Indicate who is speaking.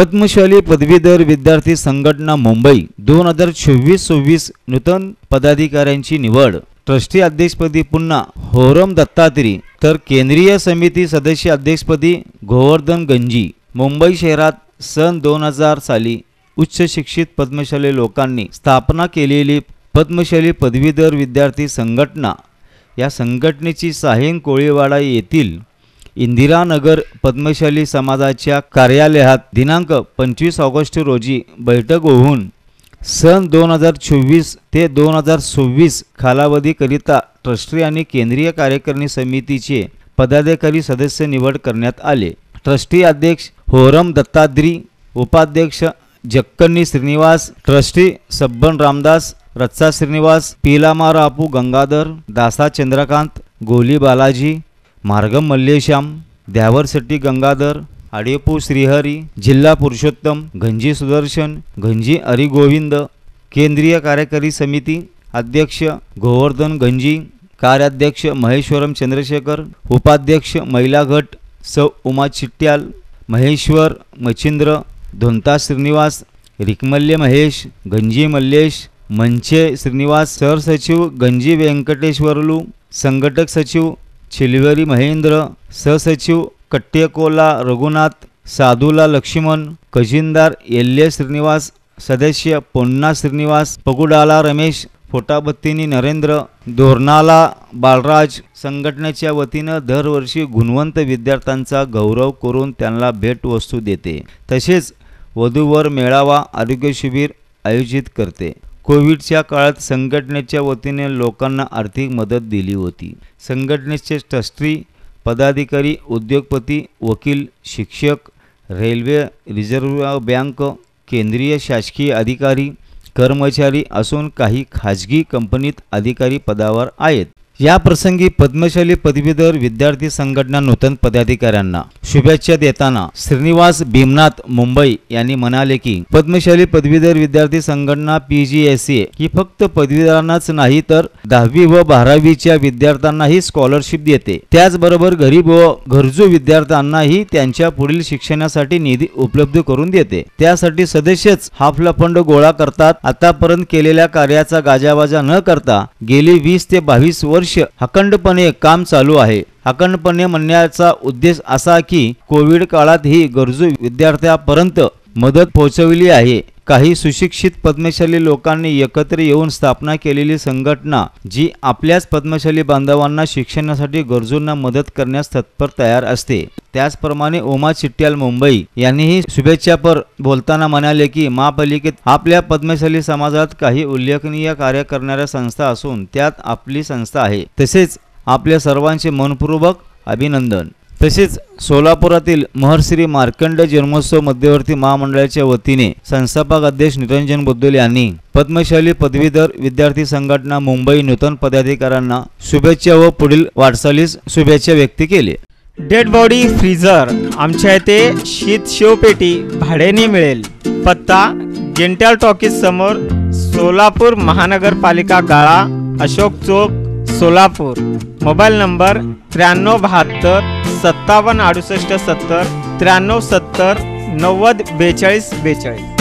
Speaker 1: पद्मशाली पदवीधर विद्यार्थी संघटना मुंबई 2024-26 नूतन पदाधिकाऱ्यांची निवड। ट्रस्टी अध्यक्षपदी पुन्हा होरम दत्तात्री तर केंद्रीय समिती सदस्य अध्यक्षपदी गोवर्धन गंजी। मुंबई शहरात सन 2000 साली उच्च शिक्षित पद्मशाली लोकांनी स्थापना केलेली पद्मशाली पदवीधर विद्यार्थी संघटना या संघटनेची साहेन कोळीवाडा येथील इंदिरानगर पद्मशाली समाजाच्या कार्यालयात दिनांक 25 ऑगस्ट रोजी बैठक होऊन सन 2024 ते 2026 कालावधीकरिता ट्रस्टी आणि केंद्रीय कार्यकारिणी समितीचे पदाधिकारी सदस्य निवड करण्यात आले। ट्रस्टी अध्यक्ष होरम दत्तात्री, उपाध्यक्ष जक्कन्नी श्रीनिवास, ट्रस्टी सब्बन रामदास, रच्चा श्रीनिवास, पीलामारापू गंगाधर, दासा चंद्रकांत, गोली बालाजी, मार्गम मल्लेश्याम, द्यावरशेट्टी गंगाधर, आडेपू श्रीहरी, जिल्हा पुरुषोत्तम, घंजी सुदर्शन, घंजी हरिगोविंद। केंद्रीय कार्यकारी समिती अध्यक्ष गोवर्धन गंजी, कार्याध्यक्ष महेश्वरम चंद्रशेखर, उपाध्यक्ष महिला गट सौ उमा चिट्याल, महेश्वर मच्छिंद्र, धोंता श्रीनिवास, रिकमल्ले महेश, गंजी मल्लेश, मंचे श्रीनिवास, सरसचिव गंजी व्यंकटेश्वरलू, संघटक सचिव चिलवेरी महेंद्र, सहसचिव कट्टेकोला रघुनाथ, साधुला लक्ष्मण, खजिनदार येल्ले श्रीनिवास, सदस्य पोन्ना श्रीनिवास, पगुडाला रमेश, फोटाबत्तीनी नरेंद्र, दोरनाला बालराज। संघटनेच्या वतीनं दरवर्षी गुणवंत विद्यार्थ्यांचा गौरव करून त्यांना भेटवस्तू देते, तसेच वधूवर मेळावा, आरोग्य शिबिर आयोजित करते। कोविडच्या काळात संघटनेच्या वतीने लोकांना आर्थिक मदत दिली होती। संघटनेचे ट्रस्टी पदाधिकारी उद्योगपती, वकील, शिक्षक, रेल्वे, रिझर्व्ह बँक, केंद्रीय शासकीय अधिकारी, कर्मचारी असून काही खाजगी कंपनीत अधिकारी पदावर आहेत। या प्रसंगी पद्मशाली पदवीधर विद्यार्थी संघटना नूतन पदाधिकाऱ्यांना शुभेच्छा देताना श्रीनिवास भीमनाथ मुंबई यांनी म्हणाले की पद्मशाली पदवीधर विद्यार्थी संघटना PGSA ही फक्त पदवीधरांनाच नाही तर 10वी व 12वीच्या विद्यार्थ्यांनाही स्कॉलरशिप देते। त्याचबरोबर गरीब व गरजू विद्यार्थ्यांनाही त्यांच्या पुढील शिक्षणासाठी निधी उपलब्ध करून देते। त्यासाठी सदस्यच हाफला फंड गोळा करतात। आतापर्यंत केलेल्या कार्याचा गाजावाजा न करता गेली 20 ते 22 वर्ष अखंडपणे काम चालू आहे। अखंडपणे म्हणण्याचा उद्देश असा की कोविड काळात ही गरजू विद्यार्थ्यांपर्यंत मदत पोहोचवली आहे। काही सुशिक्षित पद्मशाली लोकांनी एकत्र येऊन स्थापना केलेली संघटना जी आपल्याच पद्मशाली बांधवांना शिक्षणासाठी गरजूंना मदत करण्यास तत्पर तयार असते। त्याचप्रमाणे उमा चिट्याल मुंबई यांनीही शुभेच्छापर बोलताना म्हणाले की महापालिकेत आपल्या पद्मशाली समाजात काही उल्लेखनीय कार्य करणाऱ्या संस्था असून त्यात आपली संस्था आहे। तसेच आपल्या सर्वांचे मनपूर्वक अभिनंदन। तसेच सोलापुरातील महर्षी मार्कंड जन्मोत्सव मध्यवर्ती महामंडळाच्या वतीने संस्थापक अध्यक्ष निरंजन बुद्धोल यांनी पद्मशाली पदवीधर विद्यार्थी संघटना मुंबई नूतन पदाधिकाऱ्यांना शुभेच्छा व पुढील वाटचालीस शुभेच्छा व्यक्त केली।
Speaker 2: डेड बॉडी फ्रीजर आमच्या इथे शीत शिवपेटी भाड्याने मिळेल। पत्ता गेंट्याल टॉकीज समोर, सोलापूर महानगरपालिका गाळा, अशोक चौक, सोलापूर। Mobile number 9372 57 68 70 93 70 90 42 42।